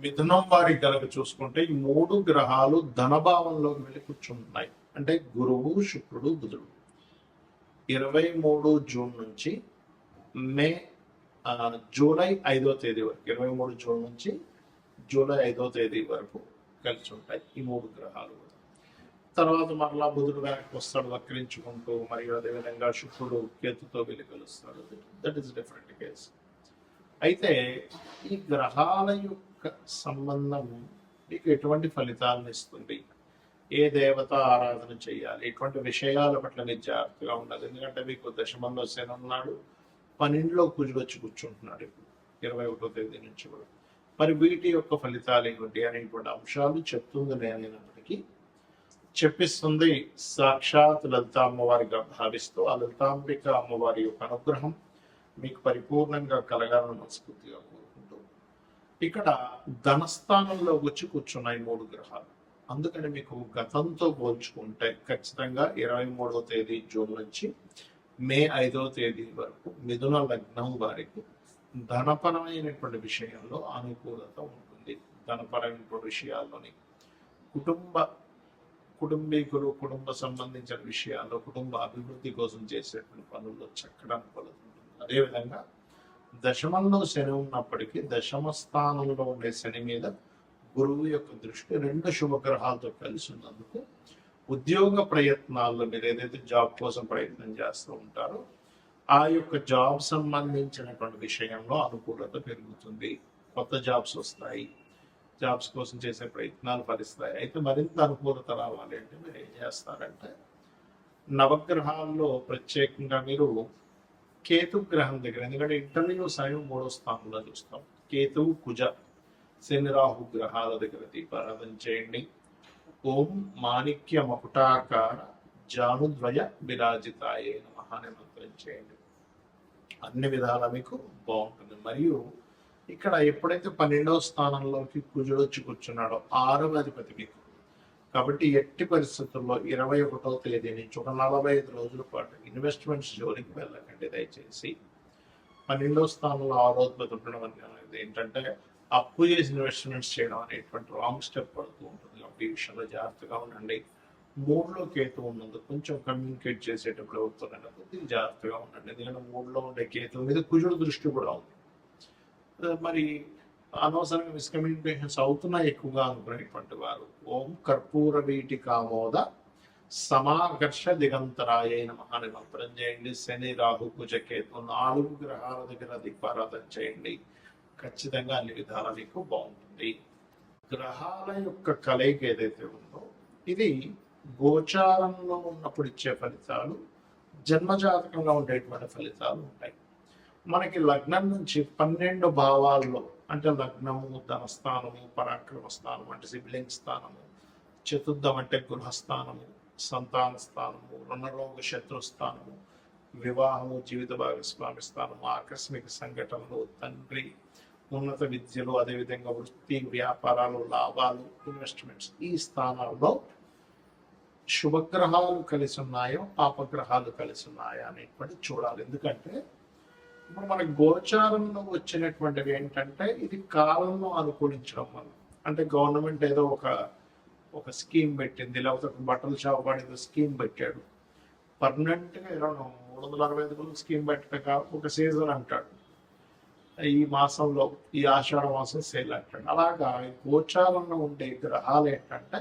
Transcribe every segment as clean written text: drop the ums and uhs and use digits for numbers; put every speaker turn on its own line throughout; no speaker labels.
మిథునం వారి కనుక చూసుకుంటే ఈ మూడు గ్రహాలు ధనభావంలోకి వెళ్ళి కూర్చుంటున్నాయి. అంటే గురువు, శుక్రుడు, బుధుడు 23 జూన్ నుంచి మే జూలై 5వ తేదీ వరకు 23 జూన్ నుంచి జూలై 5వ తేదీ వరకు కలిసి ఉంటాయి ఈ మూడు గ్రహాలు. తర్వాత మరలా బుధుడు వెనక్కి వస్తాడు వక్రించుకుంటూ, మరియు అదేవిధంగా శుక్రుడు కేతుతో వెళ్ళి కలుస్తాడు. That is different case. అయితే ఈ గ్రహాల యొక్క సంబంధం మీకు ఎటువంటి ఫలితాలను ఇస్తుంది, ఏ దేవత ఆరాధన చేయాలి, ఎటువంటి విషయాల పట్ల మీరు జాగ్రత్తగా ఉండాలి. ఎందుకంటే మీకు దశమంలో శని ఉన్నాడు, 12లో కుజుడు వచ్చి కూర్చుంటున్నాడు ఇప్పుడు 21వ తేదీ నుంచి కూడా. మరి వీటి యొక్క ఫలితాలు ఏమిటి అనేటువంటి అంశాలు చెప్తుంది నేనైనప్పటికీ చెప్పిస్తుంది సాక్షాత్ లలిత అమ్మవారిగా భావిస్తూ ఆ లలితాంబిక అమ్మవారి యొక్క అనుగ్రహం మీకు పరిపూర్ణంగా కలగాలని మనస్ఫూర్తిగా కోరుకుంటూ, ఇక్కడ ధనస్థానంలో వచ్చి కూర్చున్నాయి మూడు గ్రహాలు. అందుకని మీకు గతంతో పోల్చుకుంటే ఖచ్చితంగా 23వ తేదీ జూన్ నుంచి మే 5వ తేదీ వరకు మిథున లగ్నం వారికి ధనపరమైనటువంటి విషయంలో అనుకూలత ఉంటుంది. ధనపరమైనటువంటి విషయాల్లోని కుటుంబీకులు, కుటుంబ సంబంధించిన విషయాల్లో, కుటుంబ అభివృద్ధి కోసం చేసేటువంటి పనుల్లో చక్కగా అనుకూలత ఉంటుంది. అదేవిధంగా దశమంలో శని ఉన్నప్పటికీ దశమ స్థానంలో ఉండే శని మీద గురువు యొక్క దృష్టి రెండు శుభగ్రహాలతో కలిసి ఉన్నందుకు ఉద్యోగ ప్రయత్నాల్లో మీరు ఏదైతే జాబ్ కోసం ప్రయత్నం చేస్తూ ఉంటారో ఆ యొక్క జాబ్ సంబంధించినటువంటి విషయంలో అనుకూలత పెరుగుతుంది. కొత్త జాబ్స్ వస్తాయి, జాబ్స్ కోసం చేసే ప్రయత్నాలు ఫలిస్తాయి. అయితే మరింత అనుకూలత రావాలి అంటే మీరు ఏం చేస్తారంటే నవగ్రహాల్లో ప్రత్యేకంగా మీరు కేతు గ్రహం దగ్గర, ఎందుకంటే ఇంటర్వ్యూ సమయం 3వ స్థానంలో చూస్తాం, కేతువు, కుజ, శని, రాహు గ్రహాల దగ్గర దీపారాధన చేయండి. ఓం మాణిక్య మకుటాకార జానుద్వయ విరాజితాయే నమః అనే మంత్రం చేయండి. అన్ని విధాలా మీకు బాగుంటుంది. మరియు ఇక్కడ ఎప్పుడైతే 12వ స్థానంలోకి కుజుడు వచ్చి కూర్చున్నాడో 6వ అధిపతి మీకు, కాబట్టి ఎట్టి పరిస్థితుల్లో 21వ తేదీ నుంచి ఒక 45 రోజుల పాటు ఇన్వెస్ట్మెంట్స్ జోలికి వెళ్ళకండి దయచేసి. 12వ స్థానంలో 6వ అధిపతి ఉండడం అనేది ఏంటంటే అప్పు చేసి ఇన్వెస్ట్మెంట్స్ చేయడం అనేటువంటి రాంగ్ స్టెప్ పడుతూ ఉంటుంది. కాబట్టి ఈ విషయంలో జాగ్రత్తగా ఉండండి. 3లో కేతు ఉన్నందుకు కొంచెం కమ్యూనికేట్ చేసేటప్పుడు అవుతున్నది కొద్దిగా జాగ్రత్తగా ఉండండి. ఎందుకంటే 3లో ఉండే కేతు మీద కుజుడు దృష్టి కూడా ఉంది. మరి అనవసరంగా మిస్కమ్యూనికేషన్స్ అవుతున్నాయి ఎక్కువగా అనుకునేటువంటి వారు ఓం కర్పూర వీటి కామోద సమాకర్ష దిగంతరాయ నమః అనే మంత్రం చేయండి. శని, రాహు, కుజ, కేతు 4 గ్రహాల దగ్గర దీపారాధన చేయండి. ఖచ్చితంగా అన్ని విధాల మీకు బాగుంటుంది. గ్రహాల యొక్క కలయిక ఏదైతే ఉందో ఇది గోచారంలో ఉన్నప్పుడు ఇచ్చే ఫలితాలు, జన్మజాతకంగా ఉండేటువంటి ఫలితాలు ఉంటాయి. మనకి లగ్నం నుంచి 12 భావాల్లో అంటే లగ్నము, ధనస్థానము, పరాక్రమ స్థానము అంటే సిబ్లింగ్ స్థానము, చతుర్థం అంటే గృహస్థానము, సంతాన స్థానము, రుణరోగ శత్రుస్థానము, వివాహము, జీవిత భాగస్వామి స్థానము, ఆకస్మిక సంఘటనలు, తండ్రి, ఉన్నత విద్యలు, అదేవిధంగా వృత్తి, వ్యాపారాలు, లాభాలు, ఇన్వెస్ట్మెంట్స్, ఈ స్థానాల్లో శుభగ్రహాలు కలిసి ఉన్నాయో పాపగ్రహాలు కలిసి ఉన్నాయా అనేటువంటి చూడాలి. ఎందుకంటే ఇప్పుడు మనకి గోచారంలో వచ్చినటువంటివి ఏంటంటే ఇది కాలంలో అనుకూలించడం వల్ల, అంటే గవర్నమెంట్ ఏదో ఒక స్కీమ్ పెట్టింది, లేకపోతే ఒక బట్టల షాప్ వాడు ఏదో స్కీమ్ పెట్టాడు, పర్మనెంట్గా 365 స్కీమ్ పెట్టడం కాదు, ఒక సీజన్ అంటాడు, ఈ మాసంలో ఈ ఆషాఢ మాసం సేల్ అంటాడు. అలాగా గోచారంలో ఉండే గ్రహాలు ఏంటంటే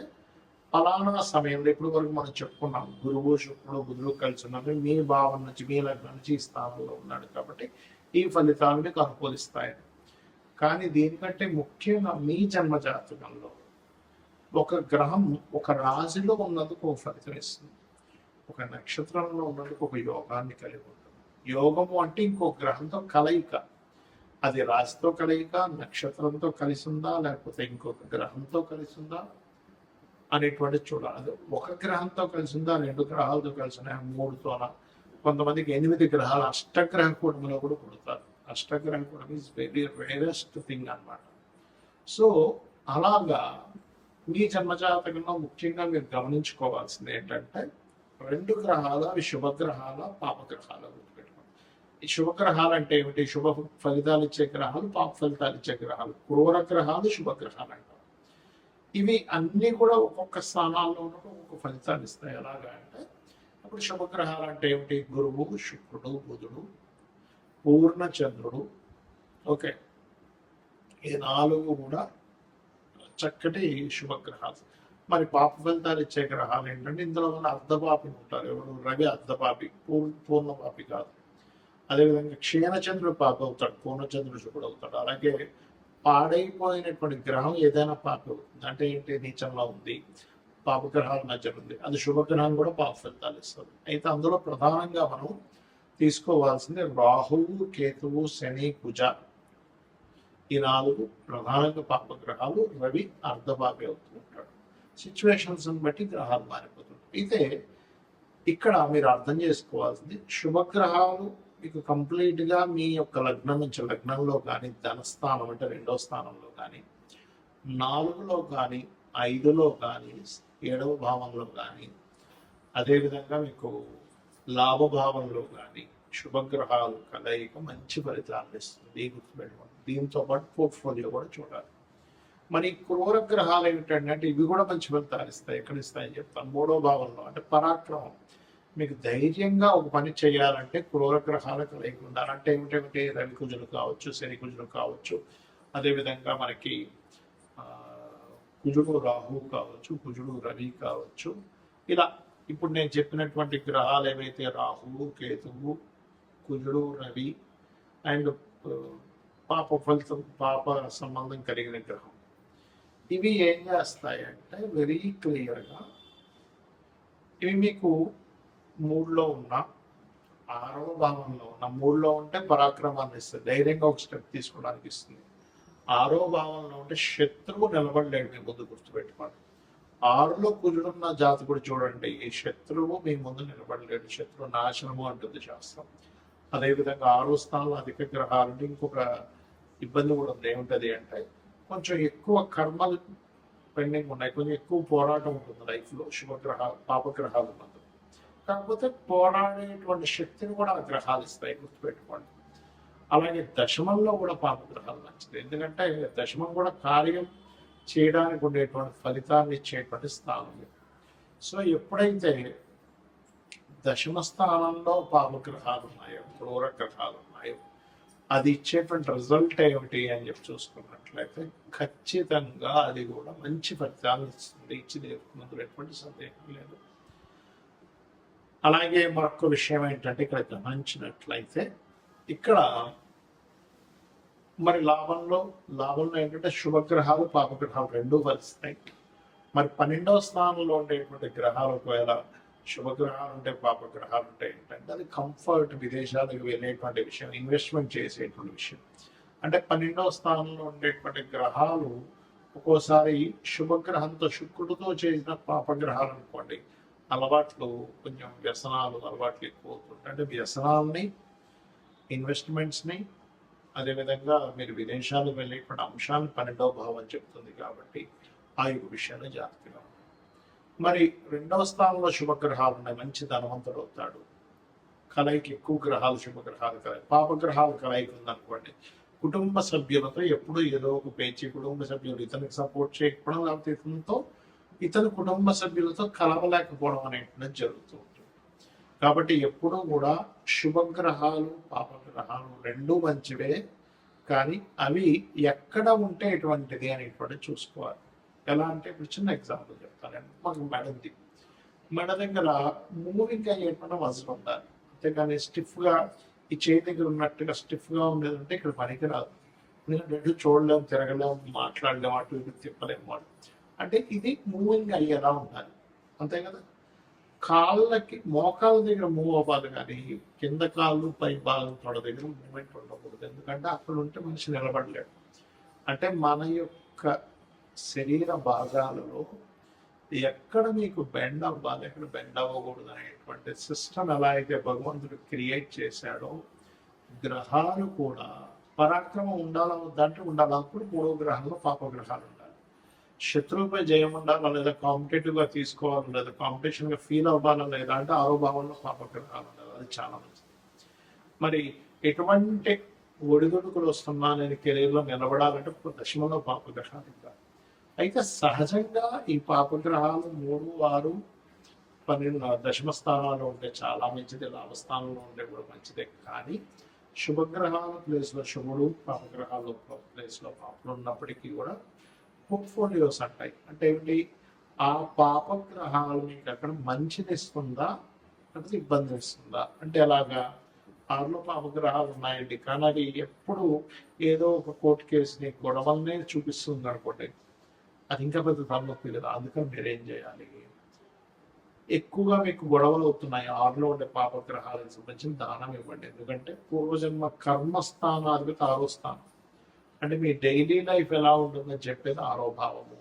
ఫలానా సమయంలో ఇప్పుడు వరకు మనం చెప్పుకున్నాం గురువు, శుక్రుడు, బుధుడు కలిసి ఉన్నది మీ భావం నుంచి, మీ లగ్నం నుంచి ఈ స్థానంలో ఉన్నాడు కాబట్టి ఈ ఫలితాలు మీకు అనుకూలిస్తాయి. కానీ దీనికంటే ముఖ్యంగా మీ జన్మ జాతకంలో ఒక గ్రహం ఒక రాశిలో ఉన్నందుకు ఒక ఫలితం ఇస్తుంది, ఒక నక్షత్రంలో ఉన్నందుకు ఒక యోగాన్ని కలిగి ఉంటుంది. యోగము అంటే ఇంకో గ్రహంతో కలయిక, అది రాశితో కలయిక, నక్షత్రంతో కలిసి ఉందా లేకపోతే ఇంకొక గ్రహంతో కలిసి ఉందా అనేటువంటి చూడాలి. ఒక గ్రహంతో కలిసి ఉందా, 2 గ్రహాలతో కలిసి ఉన్నాయా, 3తోనా, కొంతమందికి 8 గ్రహాలు అష్టగ్రహ కూటమిలో కూడా పుడతారు. అష్టగ్రహ కూటమి ఈజ్ వెరీ రేరెస్ట్ థింగ్ అన్నమాట. సో అలాగా మీ జన్మజాతకంలో ముఖ్యంగా మీరు గమనించుకోవాల్సింది ఏంటంటే 2 గ్రహాలు, అవి శుభగ్రహాల, పాపగ్రహాల గుర్తుపెట్టుకోండి. ఈ శుభగ్రహాలు అంటే ఏమిటి? శుభ ఫలితాలు ఇచ్చే గ్రహాలు, పాప ఫలితాలు ఇచ్చే గ్రహాలు. క్రూర గ్రహాలు శుభగ్రహాలు అంటారు. ఇవి అన్నీ కూడా ఒక్కొక్క స్థానాల్లో ఉన్నప్పుడు ఒక్కొక్క ఫలితాలు ఇస్తాయి. ఎలాగా అంటే అప్పుడు శుభగ్రహాలు అంటే ఏమిటి? గురువు, శుక్రుడు, బుధుడు, పూర్ణ చంద్రుడు. ఓకే, ఈ 4 కూడా చక్కటి శుభగ్రహాలు. మరి పాప ఫలితాలు ఇచ్చే గ్రహాలు ఏంటంటే ఇందులో మన అర్ధపాపి ఉంటారు. ఎవరు? రవి అర్ధపాపి, పూర్ణపాపి కాదు. అదేవిధంగా క్షీణచంద్రుడు పాపి అవుతాడు, పూర్ణచంద్రుడు శుభుడు అవుతాడు. అలాగే పాడైపోయినటువంటి గ్రహం ఏదైనా పాపి అవుతుంది. అంటే ఏంటి? నీచంలో ఉంది, పాపగ్రహాల మధ్య ఉంది, అది శుభగ్రహం కూడా పాప ఫలితాలు ఇస్తుంది. అయితే అందులో ప్రధానంగా మనం తీసుకోవాల్సింది రాహువు, కేతువు, శని, కుజ. ఈ 4 ప్రధానంగా పాపగ్రహాలు. రవి అర్ధపాపి అవుతూ ఉంటాడు. సిచ్యువేషన్స్ బట్టి గ్రహాలు మారిపోతుంటాయి. అయితే ఇక్కడ మీరు అర్థం చేసుకోవాల్సింది, శుభగ్రహాలు మీకు కంప్లీట్గా మీ యొక్క లగ్నం నుంచి, లగ్నంలో కానీ, ధనస్థానం అంటే 2వ స్థానంలో కానీ, 4లో కానీ, 5లో కానీ, 7వ భావంలో కానీ, అదేవిధంగా మీకు లాభభావంలో కానీ శుభగ్రహాలు కలయిక మంచి ఫలితాలను ఇస్తుంది. గుర్తుపెట్టుకోండి. దీంతో పాటు పోర్ట్ఫోలియో కూడా చూడాలి. మరి క్రూర గ్రహాలు ఏమిటంటే ఇవి కూడా మంచి ఫలితాలు ఇస్తాయి. ఎక్కడ ఇస్తాయని చెప్తాను. 3వ భావంలో అంటే పరాక్రమం. మీకు ధైర్యంగా ఒక పని చేయాలంటే క్రూర గ్రహాలు కలయిక ఉండాలి. అంటే ఏమిటేమిటి? రవి కుజులు కావచ్చు, శని కుజులు కావచ్చు, అదేవిధంగా మనకి కుజుడు రాహు కావచ్చు, కుజుడు రవి కావచ్చు. ఇలా ఇప్పుడు నేను చెప్పినటువంటి గ్రహాలు ఏవైతే రాహువు, కేతువు, కుజుడు, రవి అండ్ పాప ఫలితం, పాప సంబంధం కలిగిన గ్రహం, ఇవి ఏం చేస్తాయంటే వెరీ క్లియర్గా ఇవి మీకు 3లో ఉన్న, 6వ భావంలో ఉన్న, 3లో ఉంటే పరాక్రమాన్ని ఇస్తుంది, ధైర్యంగా ఒక స్టెప్ తీసుకోవడానికి ఇస్తుంది. 6వ భావంలో ఉంటే శత్రువు నిలబడలేడు మీ ముందు. గుర్తుపెట్టుకోండి. 6లో కుజుడున్న జాతకుడు చూడండి, ఈ శత్రువు మీ ముందు నిలబడలేడు. శత్రువు నాశనము అంటుంది శాస్త్రం. అదేవిధంగా 6వ స్థానంలో అధిక గ్రహాలు. ఇంకొక ఇబ్బంది కూడా ఉంది. ఏముంటుంది అంటే కొంచెం ఎక్కువ కర్మలు పెండింగ్ ఉన్నాయి, కొంచెం ఎక్కువ పోరాటం ఉంటుంది లైఫ్లో శుభగ్రహాలు, పాపగ్రహాలు ఉన్నది. కాకపోతే పోరాడేటువంటి శక్తిని కూడా ఆ గ్రహాలు ఇస్తాయి. గుర్తుపెట్టుకోండి. అలాగే దశమంలో కూడా పాపగ్రహాలు మంచిది. ఎందుకంటే దశమం కూడా కార్యం చేయడానికి ఉండేటువంటి ఫలితాన్ని ఇచ్చేటువంటి స్థానం. సో ఎప్పుడైతే దశమ స్థానంలో పాపగ్రహాలు ఉన్నాయో, క్రూర గ్రహాలు ఉన్నాయో, అది ఇచ్చేటువంటి రిజల్ట్ ఏమిటి అని చెప్పి చూసుకున్నట్లయితే ఖచ్చితంగా అది కూడా మంచి ఫలితాలు ఇస్తుంది. ఇచ్చింది ఎటువంటి సందేహం లేదు. అలాగే మరొక విషయం ఏంటంటే ఇక్కడ గమనించినట్లయితే ఇక్కడ మరి లాభంలో ఏంటంటే శుభగ్రహాలు, పాపగ్రహాలు రెండూ కలుస్తాయి. మరి 12వ స్థానంలో ఉండేటువంటి గ్రహాలు ఒకవేళ శుభగ్రహాలు ఉంటే, పాపగ్రహాలు ఉంటే ఏంటంటే అది కంఫర్ట్, విదేశాలకు వెళ్ళేటువంటి విషయం, ఇన్వెస్ట్మెంట్ చేసేటువంటి విషయం. అంటే 12వ స్థానంలో ఉండేటువంటి గ్రహాలు ఒక్కోసారి శుభగ్రహంతో, శుక్రుడితో చేసిన పాపగ్రహాలు అనుకోండి, అలవాట్లు, కొంచెం వ్యసనాలు అలవాట్లు ఎక్కువ అవుతుంటాయి. అంటే వ్యసనాలని, ఇన్వెస్ట్మెంట్స్ని, అదేవిధంగా మీరు విదేశాలు వెళ్ళేటువంటి అంశాలను 12వ భావం చెప్తుంది. కాబట్టి ఆ యొక్క విషయాన్ని జాగ్రత్తగా. మరి 2వ స్థానంలో శుభగ్రహాలు ఉన్నాయి, మంచి ధనవంతుడు అవుతాడు. కలయికి ఎక్కువ గ్రహాలు, శుభగ్రహాలు కలయిక, పాపగ్రహాలు కలయిక ఉందనుకోండి, కుటుంబ సభ్యులతో ఎప్పుడు ఏదో ఒక పేచి, కుటుంబ సభ్యులు ఇతనికి సపోర్ట్ చేయకపోవడం, లేకపోతే ఇతను కుటుంబ సభ్యులతో కలవలేకపోవడం అనేటువంటిది జరుగుతూ ఉంటుంది. కాబట్టి ఎప్పుడూ కూడా శుభగ్రహాలు, పాపగ్రహాలు రెండూ మంచివే, కానీ అవి ఎక్కడ ఉంటే ఎటువంటిది అనేటువంటిది చూసుకోవాలి. ఎలా అంటే ఇప్పుడు చిన్న ఎగ్జాంపుల్ చెప్తాను. మాకు మెడ దగ్గర మూవింగ్ అయ్యేటువంటి వజ్రం ఉండాలి. అంతేగాని స్టిఫ్గా ఈ చేతి దగ్గర ఉన్నట్టుగా స్టిఫ్గా ఉండేదంటే ఇక్కడ పనికిరాదు. ఎందుకంటే చూడలేము, తిరగలేము, మాట్లాడలేము, అటు ఇటు తిప్పలేము. అంటే ఇది మూవింగ్ అయ్యేలా ఉండాలి, అంతే కదా. కాళ్ళకి, మోకాళ్ళ దగ్గర మూవ్ అవ్వాలి, కానీ కింద కాళ్ళు, పై భాగం తొడ దగ్గర మూమెంట్ ఉండకూడదు. ఎందుకంటే అక్కడ ఉంటే మనిషి నిలబడలేడు. అంటే మన యొక్క శరీర భాగాలలో ఎక్కడ మీకు బెండ్ అవ్వాలి, ఎక్కడ బెండ్ అవ్వకూడదు అనేటువంటి సిస్టమ్ ఎలా అయితే భగవంతుడు క్రియేట్ చేశాడో, గ్రహాలు కూడా పరాక్రమం ఉండాలా వద్దంటే ఉండాలి. అప్పుడు 3వ గ్రహంలో పాపగ్రహాలు ఉండాలి. శత్రువుపై జయం ఉండాలా, లేదా కాంపిటేటివ్గా తీసుకోవాలి, లేదా కాంపిటీషన్గా ఫీల్ అవ్వాలా, లేదా అంటే 6వ భావంలో పాపగ్రహాలు ఉండాలి. అది చాలా మంచిది. మరి ఎటువంటి ఒడిదుడుకులు వస్తున్నా నేను కెరీర్లో నిలబడాలంటే ఇప్పుడు దశమంలో పాపగ్రహాలు ఉండాలి. అయితే సహజంగా ఈ పాపగ్రహాలు 3, 6, 12 దశమ స్థానాల్లో ఉంటే చాలా మంచిది, లాభస్థానంలో ఉంటే కూడా మంచిదే. కానీ శుభగ్రహాల ప్లేస్లో శుభుడు, పాపగ్రహాలు ప్లేస్లో పాపలు ఉన్నప్పటికీ కూడా పోర్ట్ఫోలియోస్ అంటాయి. అంటే ఏమిటి, ఆ పాపగ్రహాలు మీకు అక్కడ మంచిది ఇస్తుందా అంటే ఇబ్బంది ఇస్తుందా అంటే ఎలాగా. 6లో పాపగ్రహాలు ఉన్నాయండి, కానీ అది ఎప్పుడు ఏదో ఒక కోర్టు కేసుని గొడవలనే చూపిస్తుంది అనుకోండి, అది ఇంకా పెద్ద తలనొప్పి కదా. అందుకని మీరు ఏం చేయాలి, ఎక్కువగా మీకు గొడవలు అవుతున్నాయి 6లో ఉండే పాపగ్రహాలకు సంబంధించిన దానం ఇవ్వండి. ఎందుకంటే పూర్వజన్మ కర్మస్థానాధిపతి 6వ స్థానం, అంటే మీ డైలీ లైఫ్ ఎలా ఉంటుందని చెప్పేది 6వ భావము.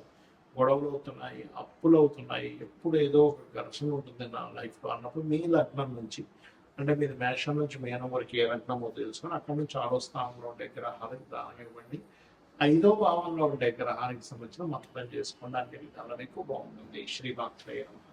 గొడవలు అవుతున్నాయి, అప్పులు అవుతున్నాయి, ఎప్పుడు ఏదో ఒక ఘర్షణ ఉంటుంది నా లైఫ్లో అన్నప్పుడు మీ లగ్నం నుంచి, అంటే మీరు మేషం నుంచి మీనం వరకు ఏ లగ్నమో తెలుసుకొని అక్కడ నుంచి 6వ స్థానంలో ఉండే గ్రహాలకు దానం ఇవ్వండి. 5వ భావంలో ఉండే గ్రహానికి సంబంధించిన మంత్రం చేసుకోండి. అన్ని విధాలు మీకు బాగుంటుంది. శ్రీమాత్రేయ నమః.